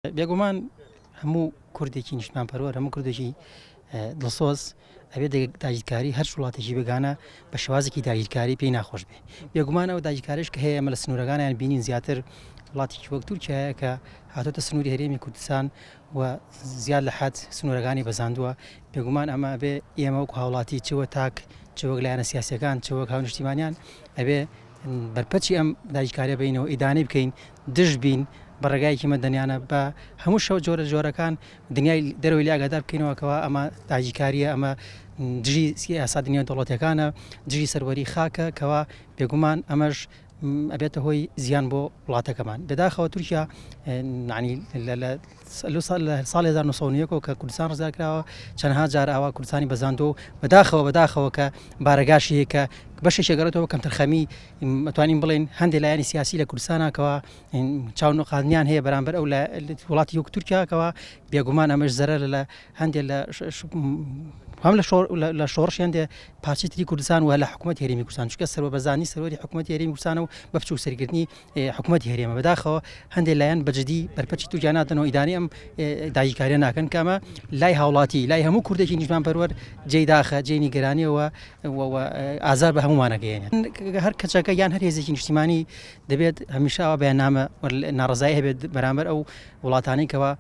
بێگومان هەموو کوردێکی نیشتمانپەروەر هەموو کوردێکی دڵسۆز ئەبێ داگیرکاری هەر وڵاتێکی بێگانە بە شێوازێکی داگیرکاری پێی ناخۆش بێ. بێگومان ئەو داگیرکاریش کە هەیە ئەمە لە سنوورەکانیان بینین زیاتر وڵاتێکی وەک تورکیایە کە هاتۆتە سنووری هەرێمی کوردستان و زیاد لە حەد سنوورەکانی بەزاندووە. بێگومان ئەمە ئەبێ ئێمە وەک هاوڵاتی چوە تاک چوەک لایەنە سیاسیەکان چوەک هاونیشتیمانیان ئەبێ بەرپەرچی ئەم داگیرکاریە بینەوە ئیدانەی بکەین دژ بین بە ڕێگایەکی مەدەنیانە بە هەموو شەو جۆرەکان دنیای دەرەوەی لاگادار بکەینەوەکەوە ئەمە داگیرکاریە ئەمە دژی سیاسا دنیا دەوڵەتەکانە دژی سەروەری خاکە کەوا بێگومان ئەمەش ئەبێتە هۆی زیان بۆ وڵاتەکەمان. بەداخەوە تورکیا لە ساڵی 1990 کە کوردستان ڕزگارکراوە چەندها جار ئاوا کوردستانی بەزاندۆ بەداخەوە کە بارەگاشی هەیە کە بەشی شێگەڕێتەوە کەم تەرخەمی متوانین بڵێن هەندێک لایەنی سیاسی لە کوردستانەکەەوە چاونقادنیان هەیە بەرامبەر ئەو وڵاتی وەک تورکیاکەوە بێگومان ئەمەش زەرەر لە هەندێک هەم لە شۆڕشیان دێ پارچەی کوردستان و لە حکوومەتی هەرێمی کوردستان چونکە سەرۆ بەزانی سەرۆری حکوومەتی هەرێمی کوردستان و بە بچوو سەرگرتنی حکوومەتی هەرێمە. بەداخەوە هەندێک لایەن بەجددی بەرپەرچی تورکیا ناتەنەوە ئیدانی ئەم داگیرکاریە ناکەن کە ئەمە لای هاوڵاتی لای هەموو کوردێکی نیشتمانپەروەر جێی داخە جێی نیگەرانیەوە ئازار بە هەمومانەگەیەنێ. هەر کەچەکە یان هەر هێزێکی نیشتیمانی دەبێت هەمیشاوە بەیاننامە ناڕزایی هەبێت بەرامبەر ئەو وڵاتانەی کەەوە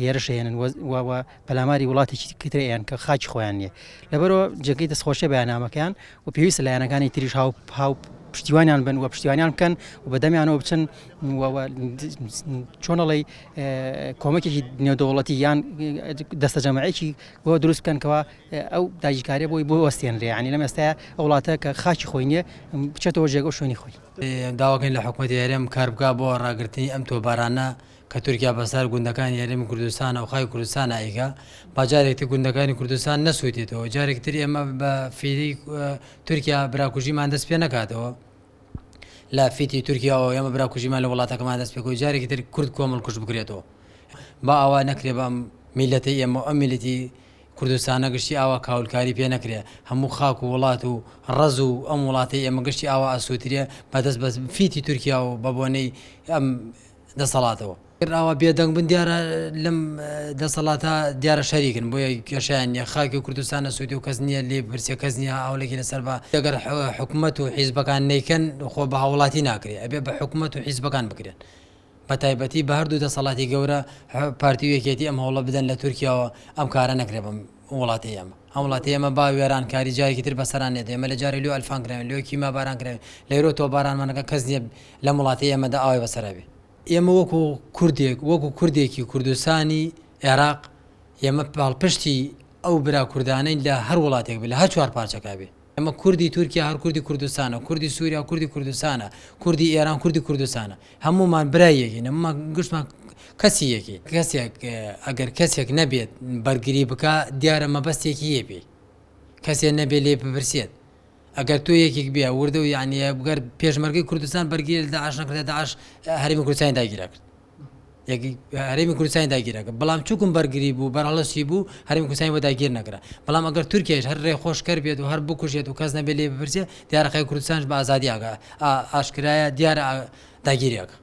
هێرشێنن پەلاماری وڵاتێکی کترەیان کە خاکی خۆیان نییە. لەبەرەوە جێگەی دەستخۆشە بەیانامەکەیان و پێویستە لایەنەکانی تریش هاو پشتیوانیان بن و پشتیوانیان بکەن و بەدەمیانەوە بچن چۆنەڵی کۆمەکێکی نێودەوڵەتی یان دەستە جەماعەیەکی بۆ دروست بکەن کەەوە ئەو داگیرکاریە بۆ وەستێنرێ. ینی لەم ئێستاە ئەو وڵاتە کە خاکی خۆی نییە بچێتەوە جێگە شوێنی خۆی. داواکەین لە حکوومەتی هەرێم کار بکە بۆ ڕاگررتنی ئەم تۆبارانە کە تورکیا بەسەر گوندەکانی هەرێمی کوردستان و خای کوردستان ئایگا باجارێکتی گوندەکانی کوردستان نەسووتێتەوە جارێکتر ئێمە بە فێری تورکیا براکوژیمان دەست پێ نکاتەوە لە فیتی تورکیاەوە ئێمە براکوژیمان لە وڵاتەکەمان دەست پێکەوە جارێکی تر کورد کۆمەڵ کوش بکرێتەوە با ئاوا نەکرێ بە میلەتی ئێمە ئەم میلەتی کوردستانە گشتی ئاوا کاولکاری پێ نەکرێ هەموو خاک و وڵات و ڕز و ئەم وڵاتی ئێمە گشتی ئاوا ئاسووتریە بەدەست بە فیتی تورکیا و بە بۆنەی ئەم دەسەڵاتەوە ئاوا بێدەنگ بن دیارە لەم دەسەڵاتە دیارە شەریکن بۆیە گەشیان نیە خاکی کوردستانە سوودی و کەس نییە لێ برسێ کەس نییە هاوڵێکی لەسەر بە ئەگەر حکوومەت و حیزبەکان نەیکەن خۆ بە هاوڵاتی ناکرێت ئەبێ بە حکوومەت و حیزبەکان بکرێن بە تایبەتی بە هەردوو دەسەڵاتی گەورە پارتی و یەکێتی ئەم هەوڵە بدەن لە تورکیاوە ئەم کارە نەکرێ بەم وڵاتی ئێمە ئەم وڵاتی ئێمە با وێرانکاری جارێکی تر بەسەران نێت ئێمە لە جارێ لێ ئەلفانکراوێن لێ کیما بارانکراوێن لەیرۆ تۆ بارانمانەکە کەس نییە لەم وڵاتی ئێمەدا ئاوای بەسەرابێ. ئێمە وەکو کوردێکی کوردستانی عێراق ئێمە پاڵپشتی ئەو برا کوردانەی لە هەر وڵاتێک بێ لە هەر چوار پارچەکە بێ. ئەمە کوردی تورکیا هەر کوردی کوردستانە کوردی سووریا کوردی کوردستانە کوردی ئێران کوردی کوردستانە هەمومان برایەکین هەمومان گشتمان کەسیەکی کەسێک ئەگەر کەسێک نەبێت بەرگری بکە دیارە مەبەستێکی هەیە پێی کەسێک نەبێت لێ بپرسێت ئەگەر تۆ یەکێک بێ وردە و یعنی بگەر پێشمەرگەی کوردستان بەرگری لە داعش نەکرێت داعش هەرێمی کوردستانی داگیرا کرد هەرێمی کوردستانی داگیرا کرد بەڵام چووکم بەرگری بوو بەرهەڵەشی بوو هەرێمی کوردستانی بۆ داگیر نەکرا بەڵام ئەگەر تورکیاش هەر ڕێخۆشکەر بێت و هەر بکوژێت و کەس نەبێت لێ بپرسێت دیارە خای کوردستانش بە ئازادی ئاشکرایە دیارە داگیریەکە.